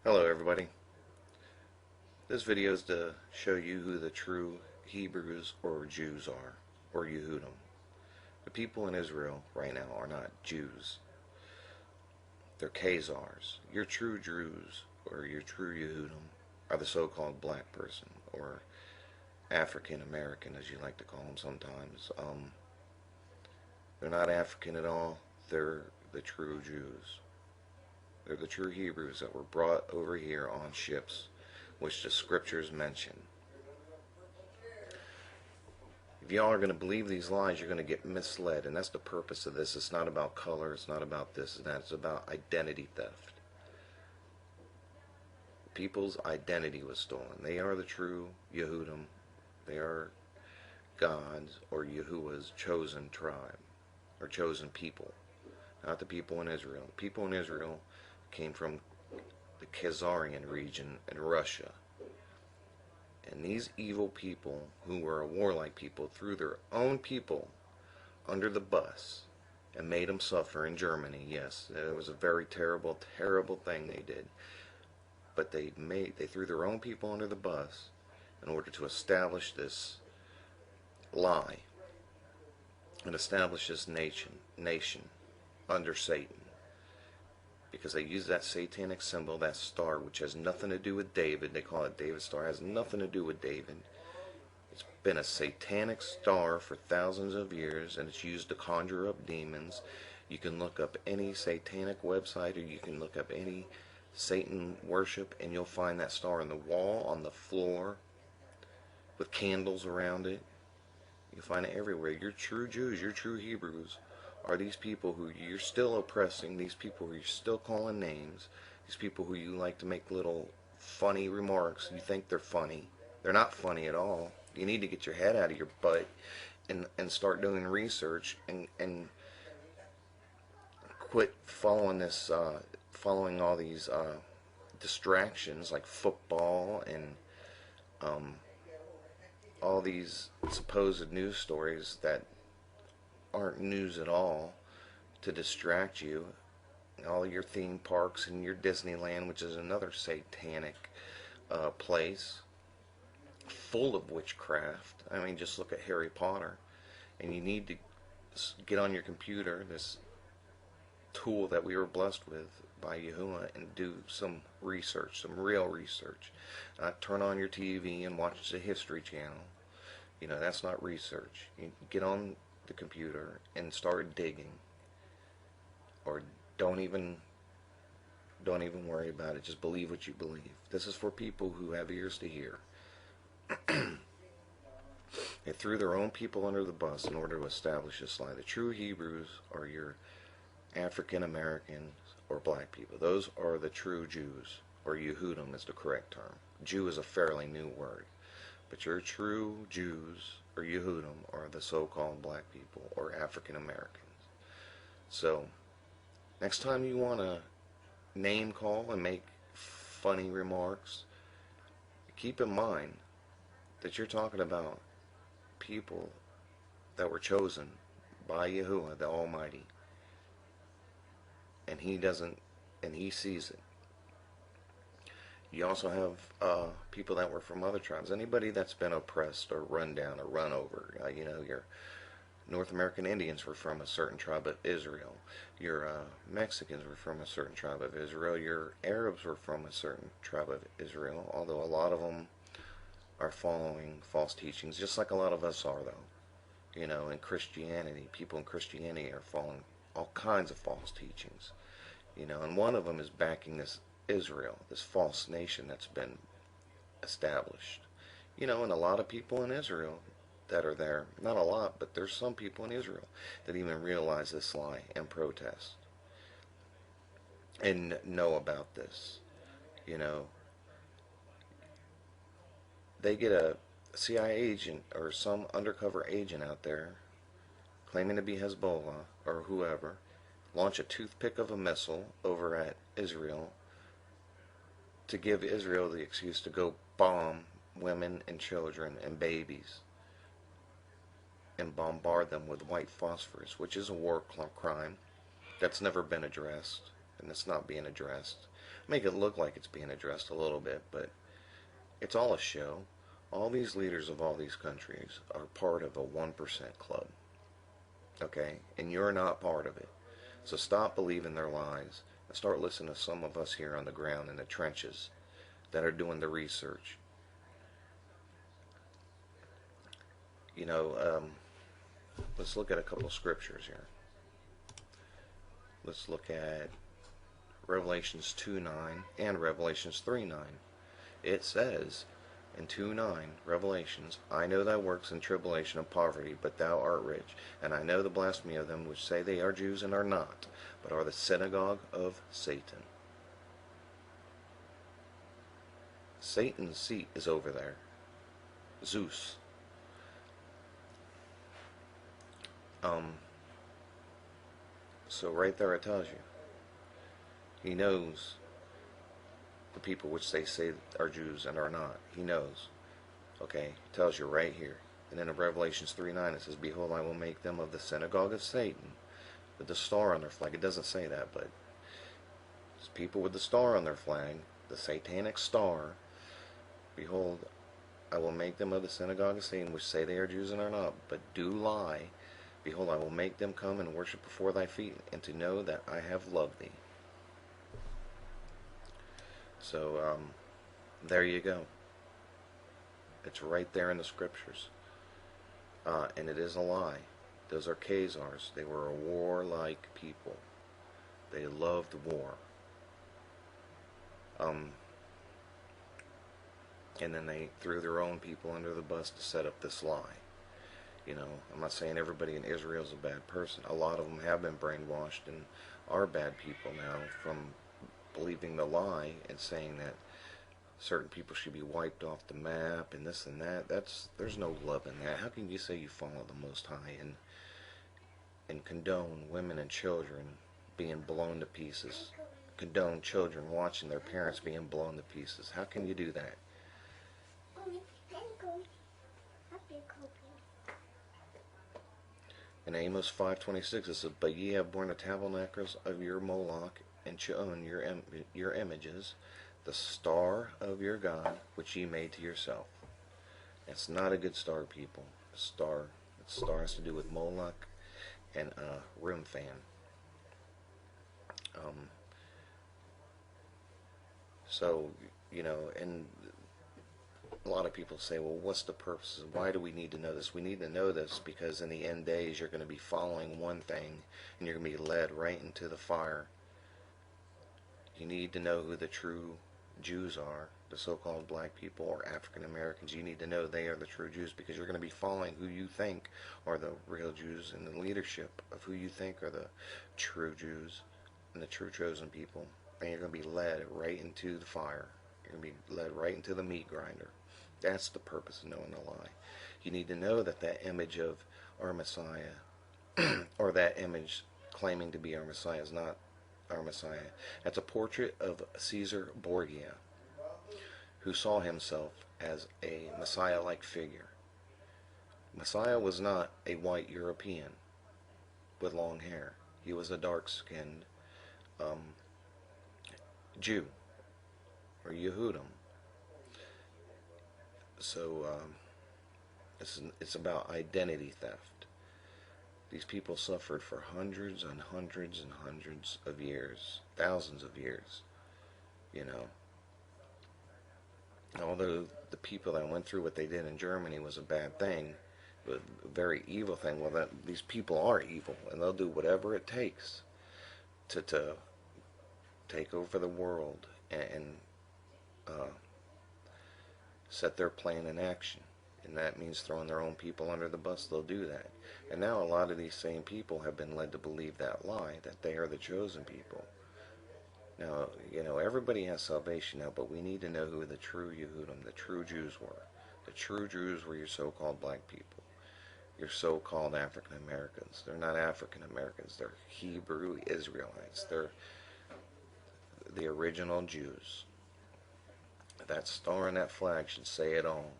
Hello everybody. This video is to show you who the true Hebrews or Jews are, or Yehudim. The people in Israel right now are not Jews. They're Khazars. Your true Jews or your true Yehudim are the so-called black person, or African American as you like to call them sometimes. They're not African at all. They're the true Jews. They're the true Hebrews that were brought over here on ships, which the scriptures mention. If y'all are going to believe these lies, you're going to get misled, and that's the purpose of this. It's not about color, it's not about this and that, it's about identity theft. People's identity was stolen. They are the true Yehudim. They are God's or Yahuwah's chosen tribe, or chosen people, not the people in Israel. The people in Israel came from the Khazarian region in Russia. And these evil people, who were a warlike people, threw their own people under the bus and made them suffer in Germany. Yes, it was a very terrible, terrible thing they did. But they threw their own people under the bus in order to establish this lie and establish this nation under Satan. Because they use that satanic symbol, that star, which has nothing to do with David. They call it David's star. It has nothing to do with David. It's been a satanic star for thousands of years, and it's used to conjure up demons. You can look up any satanic website, or you can look up any Satan worship, and you'll find that star on the wall, on the floor, with candles around it. You'll find it everywhere. Your true Jews, your true Hebrews, are these people who you're still oppressing, these people who you're still calling names, these people who you like to make little funny remarks. You think they're funny. They're not funny at all. You need to get your head out of your butt and start doing research and quit following this, following all these distractions like football and all these supposed news stories that aren't news at all, to distract you. All your theme parks and your Disneyland, which is another satanic place full of witchcraft. I mean, just look at Harry Potter. And you need to get on your computer, this tool that we were blessed with by Yahuwah, and do some research, some real research. Not turn on your TV and watch the History Channel. You know, that's not research. You get on the computer and start digging, or don't even worry about it. Just believe what you believe. This is for people who have ears to hear. They threw their own people under the bus in order to establish this lie. The true Hebrews are your African Americans or black people. Those are the true Jews, or Yehudim is the correct term. Jew is a fairly new word. But your true Jews or Yehudim are the so-called black people or African Americans. So, next time you want to name call and make funny remarks, keep in mind that you're talking about people that were chosen by Yahuwah, the Almighty. And He sees it. You also have people that were from other tribes. Anybody that's been oppressed or run down or run over. You know, your North American Indians were from a certain tribe of Israel. Your Mexicans were from a certain tribe of Israel. Your Arabs were from a certain tribe of Israel. Although a lot of them are following false teachings, just like a lot of us are, though. You know, in Christianity, people in Christianity are following all kinds of false teachings. You know, and one of them is backing this Israel, this false nation that's been established. You know, and a lot of people in Israel that are there, not a lot, but there's some people in Israel that even realize this lie and protest and know about this. You know, they get a CIA agent or some undercover agent out there claiming to be Hezbollah or whoever, launch a toothpick of a missile over at Israel to give Israel the excuse to go bomb women and children and babies and bombard them with white phosphorus, which is a war crime that's never been addressed. and it's not being addressed. Make it look like it's being addressed a little bit, but it's all a show. All these leaders of all these countries are part of a 1% club, okay? And you're not part of it. So stop believing their lies and start listening to some of us here on the ground in the trenches that are doing the research. You know, let's look at a couple of scriptures here. Let's look at Revelations 2:9 and Revelations 3:9. It says in 2:9, Revelations, I know thy works and tribulation and poverty, but thou art rich. And I know the blasphemy of them which say they are Jews and are not, but are the synagogue of Satan. Satan's seat is over there. Zeus. So right there it tells you. He knows the people which they say are Jews and are not. He knows. Okay, it tells you right here. And then in Revelations 3:9 it says, Behold, I will make them of the synagogue of Satan, with the star on their flag. It doesn't say that, but it's people with the star on their flag, the satanic star. Behold, I will make them of the synagogue of Satan, which say they are Jews and are not, but do lie. Behold, I will make them come and worship before thy feet, and to know that I have loved thee. So, there you go. It's right there in the scriptures. And it is a lie. Those are Khazars. They were a warlike people. They loved war. And then they threw their own people under the bus to set up this lie. You know, I'm not saying everybody in Israel is a bad person. A lot of them have been brainwashed and are bad people now from believing the lie and saying that certain people should be wiped off the map and this and that. There's no love in that. How can you say you follow the Most High and condone women and children being blown to pieces? Condone children watching their parents being blown to pieces? How can you do that? In Amos 5:26 it says, But ye have borne the tabernacles of your Moloch, and shown your images, the star of your God, which ye made to yourself. It's not a good star, people. The star has to do with Moloch and Remphan. So, you know, and a lot of people say, well, what's the purpose? Why do we need to know this? We need to know this because in the end days you're going to be following one thing and you're going to be led right into the fire. You need to know who the true Jews are, the so-called black people or African Americans. You need to know they are the true Jews because you're going to be following who you think are the real Jews and the leadership of who you think are the true Jews and the true chosen people. And you're going to be led right into the fire. You're going to be led right into the meat grinder. That's the purpose of knowing the lie. You need to know that that image of our Messiah, or that image claiming to be our Messiah, is not our Messiah. That's a portrait of Caesar Borgia, who saw himself as a Messiah-like figure. Messiah was not a white European with long hair. He was a dark-skinned Jew, or Yehudim. So it's about identity theft. These people suffered for hundreds and hundreds and hundreds of years, thousands of years, you know. Although the people that went through what they did in Germany was a bad thing, a very evil thing, well, these people are evil, and they'll do whatever it takes to take over the world and set their plan in action. And that means throwing their own people under the bus. They'll do that. And now a lot of these same people have been led to believe that lie, that they are the chosen people. Now, you know, everybody has salvation now, but we need to know who the true Yehudim, the true Jews were. The true Jews were your so-called black people, your so-called African Americans. They're not African Americans. They're Hebrew Israelites. They're the original Jews. That star and that flag should say it all.